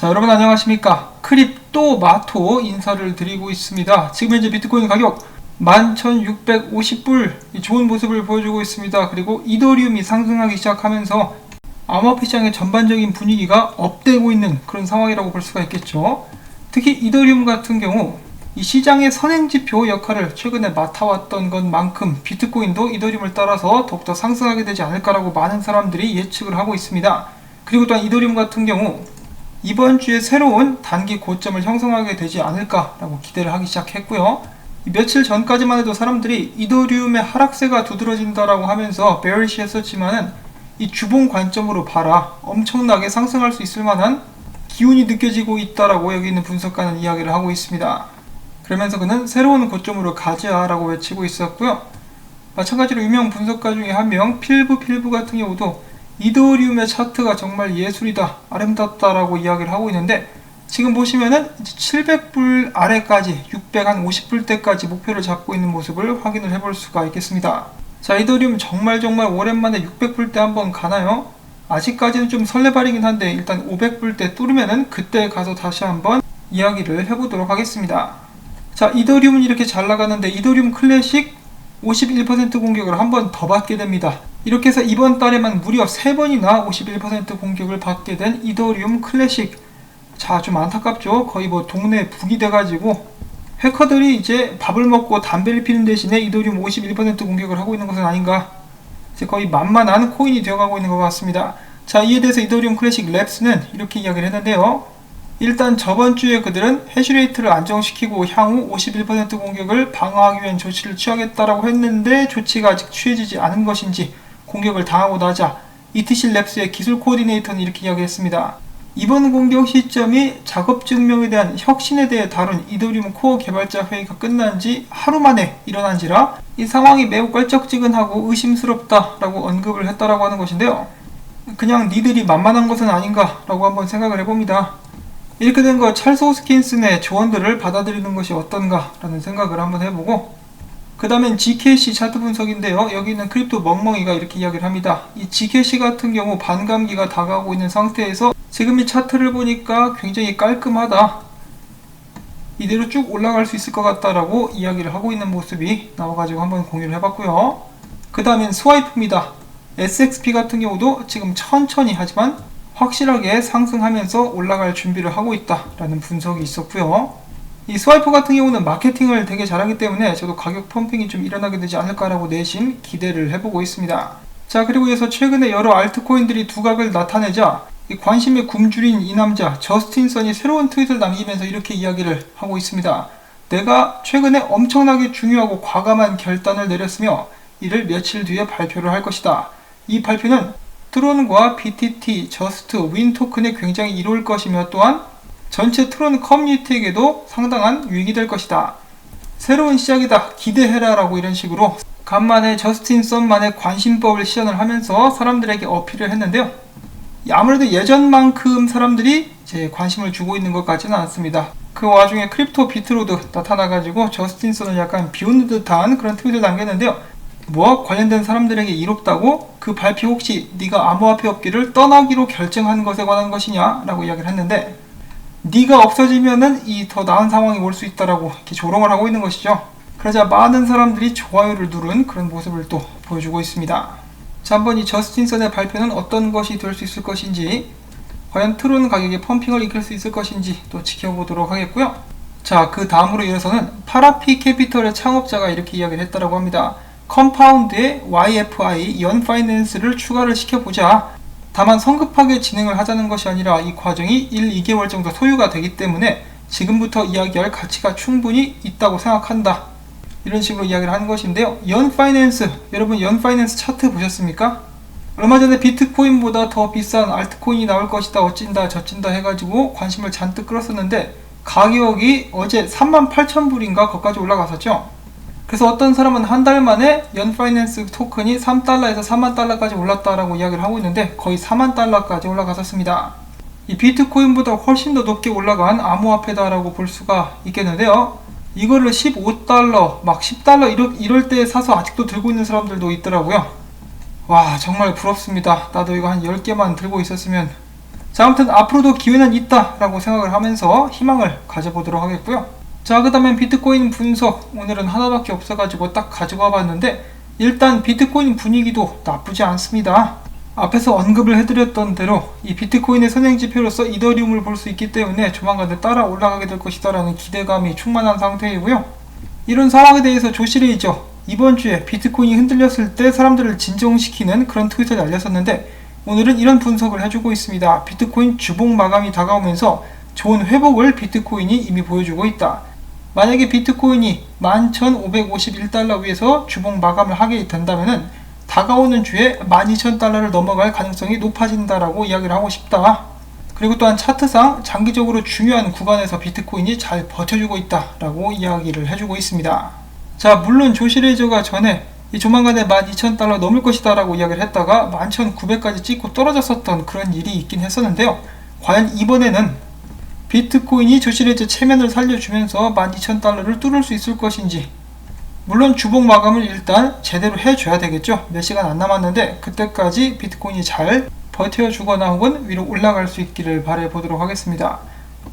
자, 여러분 안녕하십니까? 크립토마토 인사를 드리고 있습니다. 지금 현재 비트코인 가격 11,650불 좋은 모습을 보여주고 있습니다. 그리고 이더리움이 상승하기 시작하면서 암호화폐 시장의 전반적인 분위기가 업되고 있는 그런 상황이라고 볼 수가 있겠죠. 특히 이더리움 같은 경우 이 시장의 선행지표 역할을 최근에 맡아왔던 것만큼 비트코인도 이더리움을 따라서 더욱더 상승하게 되지 않을까라고 많은 사람들이 예측을 하고 있습니다. 그리고 또한 이더리움 같은 경우 이번 주에 새로운 단기 고점을 형성하게 되지 않을까라고 기대를 하기 시작했고요. 며칠 전까지만 해도 사람들이 이더리움의 하락세가 두드러진다라고 하면서 베어리시 했었지만은 이 주봉 관점으로 봐라, 엄청나게 상승할 수 있을 만한 기운이 느껴지고 있다라고 여기 있는 분석가는 이야기를 하고 있습니다. 그러면서 그는 새로운 고점으로 가자라고 외치고 있었고요. 마찬가지로 유명 분석가 중에 한 명 필부 같은 경우도 이더리움의 차트가 정말 예술이다, 아름답다라고 이야기를 하고 있는데, 지금 보시면은 700불 아래까지 650불대까지 목표를 잡고 있는 모습을 확인을 해볼 수가 있겠습니다. 자, 이더리움 정말 오랜만에 600불대 한번 가나요? 아직까지는 좀 설레발이긴 한데 일단 500불대 뚫으면은 그때 가서 다시 한번 이야기를 해보도록 하겠습니다. 자, 이더리움은 이렇게 잘 나가는데 이더리움 클래식 51% 공격을 한 번 더 받게 됩니다. 이렇게 해서 이번 달에만 무려 3번이나 51% 공격을 받게 된 이더리움 클래식. 자, 좀 안타깝죠. 거의 뭐 동네 북이 돼가지고 해커들이 이제 밥을 먹고 담배를 피는 대신에 이더리움 51% 공격을 하고 있는 것은 아닌가, 이제 거의 만만한 코인이 되어가고 있는 것 같습니다. 자, 이에 대해서 이더리움 클래식 랩스는 이렇게 이야기를 했는데요. 일단 저번 주에 그들은 해시레이트를 안정시키고 향후 51% 공격을 방어하기 위한 조치를 취하겠다라고 했는데 조치가 아직 취해지지 않은 것인지 공격을 당하고 나자 ETC 랩스의 기술 코디네이터는 이렇게 이야기했습니다. 이번 공격 시점이 작업 증명에 대한 혁신에 대해 다룬 이더리움 코어 개발자 회의가 끝난 지 하루 만에 일어난지라 이 상황이 매우 껄쩍지근하고 의심스럽다라고 언급을 했다라고 하는 것인데요. 그냥 니들이 만만한 것은 아닌가라고 한번 생각을 해봅니다. 이렇게 된 거 찰스 호스킨슨의 조언들을 받아들이는 것이 어떤가라는 생각을 한번 해보고, 그 다음엔 GKC 차트 분석인데요. 여기 있는 크립토 멍멍이가 이렇게 이야기를 합니다. 이 GKC 같은 경우 반감기가 다가오고 있는 상태에서 지금 이 차트를 보니까 굉장히 깔끔하다, 이대로 쭉 올라갈 수 있을 것 같다라고 이야기를 하고 있는 모습이 나와가지고 한번 공유를 해봤고요. 그 다음엔 스와이프입니다. SXP 같은 경우도 지금 천천히 하지만 확실하게 상승하면서 올라갈 준비를 하고 있다라는 분석이 있었고요. 이 스와이프 같은 경우는 마케팅을 되게 잘하기 때문에 저도 가격 펌핑이 좀 일어나게 되지 않을까라고 내심 기대를 해보고 있습니다. 자, 그리고 이어서 최근에 여러 알트코인들이 두각을 나타내자 이 관심의 굶주린 이 남자 저스틴 선이 새로운 트윗을 남기면서 이렇게 이야기를 하고 있습니다. 내가 최근에 엄청나게 중요하고 과감한 결단을 내렸으며 이를 며칠 뒤에 발표를 할 것이다. 이 발표는 트론과 BTT, 저스트, 윈 토큰에 굉장히 이로울 것이며 또한 전체 트론 커뮤니티에게도 상당한 유익이 될 것이다. 새로운 시작이다, 기대해라 라고 이런 식으로 간만에 저스틴 썬만의 관심법을 시연을 하면서 사람들에게 어필을 했는데요. 아무래도 예전만큼 사람들이 이제 관심을 주고 있는 것 같지는 않습니다. 그 와중에 크립토 비트로드 나타나가지고 저스틴 썬을 약간 비웃는 듯한 그런 트윗을 남겼는데요. 뭐와 관련된 사람들에게 이롭다고? 그 발표 혹시 네가 암호화폐 업계를 떠나기로 결정한 것에 관한 것이냐? 라고 이야기를 했는데, 네가 없어지면은 이 더 나은 상황이 올 수 있다라고 이렇게 조롱을 하고 있는 것이죠. 그러자 많은 사람들이 좋아요를 누른 그런 모습을 또 보여주고 있습니다. 자, 한번 이 저스틴 선의 발표는 어떤 것이 될 수 있을 것인지, 과연 트론 가격의 펌핑을 이끌 수 있을 것인지 또 지켜보도록 하겠고요. 자, 그 다음으로 이어서는 파라피 캐피털의 창업자가 이렇게 이야기를 했다라고 합니다. 컴파운드에 YFI, 연파이낸스를 추가를 시켜보자. 다만 성급하게 진행을 하자는 것이 아니라 이 과정이 1, 2개월 정도 소요가 되기 때문에 지금부터 이야기할 가치가 충분히 있다고 생각한다. 이런 식으로 이야기를 하는 것인데요. 연파이낸스, 여러분 연파이낸스 차트 보셨습니까? 얼마 전에 비트코인보다 더 비싼 알트코인이 나올 것이다, 어찐다 저찐다 해가지고 관심을 잔뜩 끌었었는데 가격이 어제 38,000불인가 거기까지 올라갔었죠. 그래서 어떤 사람은 한 달 만에 연파이낸스 토큰이 3달러에서 4만 달러까지 올랐다라고 이야기를 하고 있는데 거의 4만 달러까지 올라갔었습니다. 이 비트코인보다 훨씬 더 높게 올라간 암호화폐다라고 볼 수가 있겠는데요. 이거를 15달러, 막 10달러 이럴 때 사서 아직도 들고 있는 사람들도 있더라고요. 와, 정말 부럽습니다. 나도 이거 한 10개만 들고 있었으면. 자, 아무튼 앞으로도 기회는 있다라고 생각을 하면서 희망을 가져보도록 하겠고요. 자, 그 다음엔 비트코인 분석, 오늘은 하나밖에 없어가지고 딱 가지고 와봤는데, 일단 비트코인 분위기도 나쁘지 않습니다. 앞에서 언급을 해드렸던 대로 이 비트코인의 선행지표로서 이더리움을 볼 수 있기 때문에 조만간 따라 올라가게 될 것이다 라는 기대감이 충만한 상태이고요. 이런 상황에 대해서 조시레이저 이번 주에 비트코인이 흔들렸을 때 사람들을 진정시키는 그런 트윗을 날렸었는데, 오늘은 이런 분석을 해주고 있습니다. 비트코인 주봉 마감이 다가오면서 좋은 회복을 비트코인이 이미 보여주고 있다. 만약에 비트코인이 11,551달러 위에서 주봉 마감을 하게 된다면 다가오는 주에 12,000달러를 넘어갈 가능성이 높아진다라고 이야기를 하고 싶다. 그리고 또한 차트상 장기적으로 중요한 구간에서 비트코인이 잘 버텨주고 있다라고 이야기를 해주고 있습니다. 자, 물론 조시레이저가 전에 조만간에 12,000달러 넘을 것이다 라고 이야기를 했다가 11,900까지 찍고 떨어졌었던 그런 일이 있긴 했었는데요. 과연 이번에는 비트코인이 조시레이저 체면을 살려주면서 12,000달러를 뚫을 수 있을 것인지, 물론 주봉 마감을 일단 제대로 해줘야 되겠죠. 몇 시간 안 남았는데 그때까지 비트코인이 잘 버텨주거나 혹은 위로 올라갈 수 있기를 바라보도록 하겠습니다.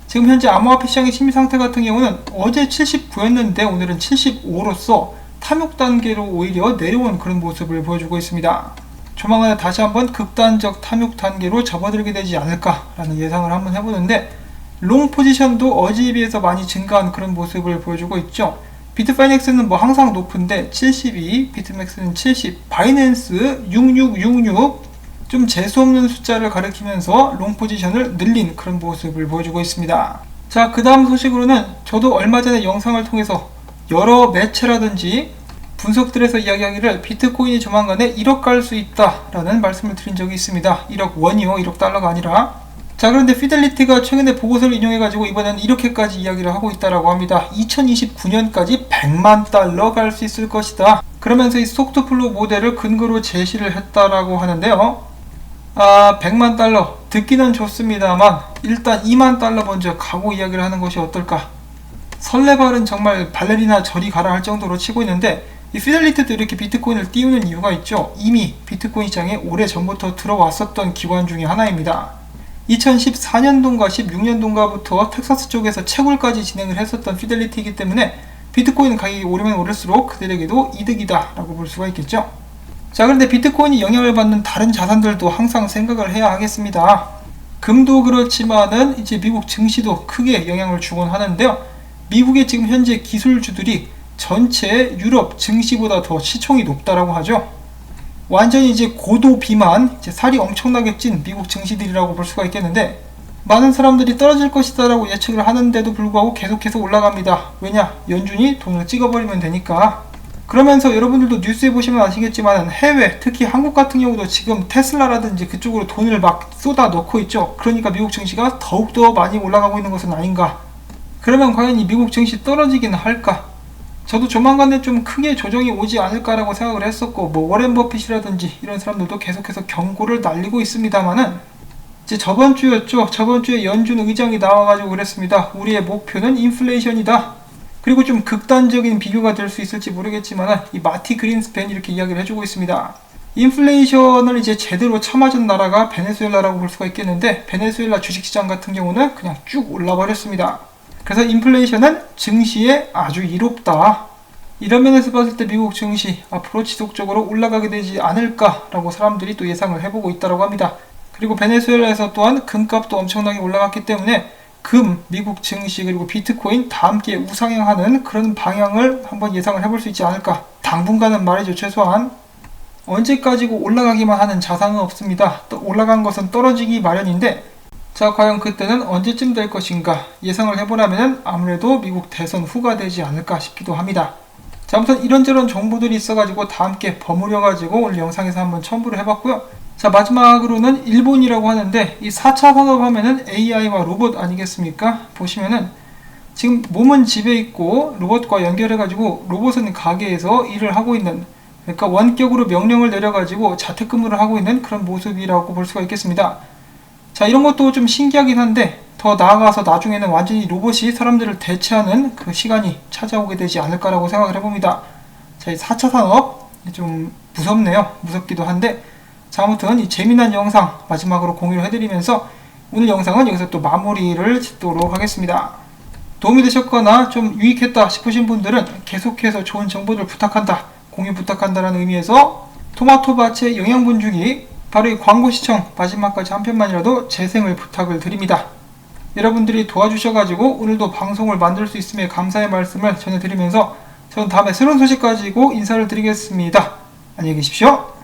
지금 현재 암호화폐 시장의 심리 상태 같은 경우는 어제 79였는데 오늘은 75로서 탐욕 단계로 오히려 내려온 그런 모습을 보여주고 있습니다. 조만간에 다시 한번 극단적 탐욕 단계로 접어들게 되지 않을까라는 예상을 한번 해보는데, 롱 포지션도 어제에 비해서 많이 증가한 그런 모습을 보여주고 있죠. 비트파이넥스는 뭐 항상 높은데 72, 비트맥스는 70, 바이낸스 6666, 좀 재수없는 숫자를 가리키면서 롱 포지션을 늘린 그런 모습을 보여주고 있습니다. 자, 그 다음 소식으로는 저도 얼마 전에 영상을 통해서 여러 매체라든지 분석들에서 이야기하기를 비트코인이 조만간에 1억 갈 수 있다라는 말씀을 드린 적이 있습니다. 1억 원이요, 1억 달러가 아니라. 자, 그런데 피델리티가 최근에 보고서를 인용해가지고 이번에는 이렇게까지 이야기를 하고 있다라고 합니다. 2029년까지 100만 달러 갈 수 있을 것이다. 그러면서 이 스톡투플로우 모델을 근거로 제시를 했다라고 하는데요. 100만 달러 듣기는 좋습니다만 일단 2만 달러 먼저 가고 이야기를 하는 것이 어떨까. 설레발은 정말 발레리나 저리 가라 할 정도로 치고 있는데, 이 피델리티도 이렇게 비트코인을 띄우는 이유가 있죠. 이미 비트코인 시장에 오래전부터 들어왔었던 기관 중에 하나입니다. 2014년도인가 16년도인가부터 텍사스 쪽에서 채굴까지 진행을 했었던 피델리티이기 때문에 비트코인 가격이 오르면 오를수록 그들에게도 이득이다 라고 볼 수가 있겠죠. 자, 그런데 비트코인이 영향을 받는 다른 자산들도 항상 생각을 해야 하겠습니다. 금도 그렇지만은 이제 미국 증시도 크게 영향을 주곤 하는데요. 미국의 지금 현재 기술주들이 전체 유럽 증시보다 더 시총이 높다라고 하죠. 완전히 이제 고도 비만, 이제 살이 엄청나게 찐 미국 증시들이라고 볼 수가 있겠는데, 많은 사람들이 떨어질 것이다 라고 예측을 하는데도 불구하고 계속해서 올라갑니다. 왜냐? 연준이 돈을 찍어버리면 되니까. 그러면서 여러분들도 뉴스에 보시면 아시겠지만 해외, 특히 한국 같은 경우도 지금 테슬라라든지 그쪽으로 돈을 막 쏟아 넣고 있죠. 그러니까 미국 증시가 더욱더 많이 올라가고 있는 것은 아닌가. 그러면 과연 이 미국 증시 떨어지기는 할까? 저도 조만간에 좀 크게 조정이 오지 않을까라고 생각을 했었고, 뭐 워렌 버핏이라든지 이런 사람들도 계속해서 경고를 날리고 있습니다만은, 이제 저번 주였죠. 저번 주에 연준 의장이 나와가지고 그랬습니다. 우리의 목표는 인플레이션이다. 그리고 좀 극단적인 비교가 될 수 있을지 모르겠지만 이 마티 그린스팬이 이렇게 이야기를 해주고 있습니다. 인플레이션을 이제 제대로 참아준 나라가 베네수엘라라고 볼 수가 있겠는데, 베네수엘라 주식시장 같은 경우는 그냥 쭉 올라버렸습니다. 그래서 인플레이션은 증시에 아주 이롭다. 이런 면에서 봤을 때 미국 증시 앞으로 지속적으로 올라가게 되지 않을까라고 사람들이 또 예상을 해보고 있다고 합니다. 그리고 베네수엘라에서 또한 금값도 엄청나게 올라갔기 때문에 금, 미국 증시 그리고 비트코인 다 함께 우상향하는 그런 방향을 한번 예상을 해볼 수 있지 않을까. 당분간은 말이죠. 최소한 언제까지고 올라가기만 하는 자산은 없습니다. 또 올라간 것은 떨어지기 마련인데, 자, 과연 그때는 언제쯤 될 것인가 예상을 해보라면 아무래도 미국 대선 후가 되지 않을까 싶기도 합니다. 자, 아무튼 이런저런 정보들이 있어가지고 다 함께 버무려가지고 오늘 영상에서 한번 첨부를 해봤고요. 자, 마지막으로는 일본이라고 하는데, 이 4차 산업 하면은 AI와 로봇 아니겠습니까? 보시면은 지금 몸은 집에 있고 로봇과 연결해가지고 로봇은 가게에서 일을 하고 있는, 그러니까 원격으로 명령을 내려가지고 자택근무를 하고 있는 그런 모습이라고 볼 수가 있겠습니다. 자, 이런 것도 좀 신기하긴 한데, 더 나아가서 나중에는 완전히 로봇이 사람들을 대체하는 그 시간이 찾아오게 되지 않을까라고 생각을 해봅니다. 자, 이 4차 산업 좀 무섭네요. 무섭기도 한데, 자, 아무튼 이 재미난 영상 마지막으로 공유를 해드리면서 오늘 영상은 여기서 또 마무리를 짓도록 하겠습니다. 도움이 되셨거나 좀 유익했다 싶으신 분들은 계속해서 좋은 정보들 부탁한다, 공유 부탁한다라는 의미에서 토마토밭의 영양분 주기, 바로 이 광고 시청 마지막까지 한 편만이라도 재생을 부탁을 드립니다. 여러분들이 도와주셔가지고 오늘도 방송을 만들 수 있음에 감사의 말씀을 전해드리면서 저는 다음에 새로운 소식 가지고 인사를 드리겠습니다. 안녕히 계십시오.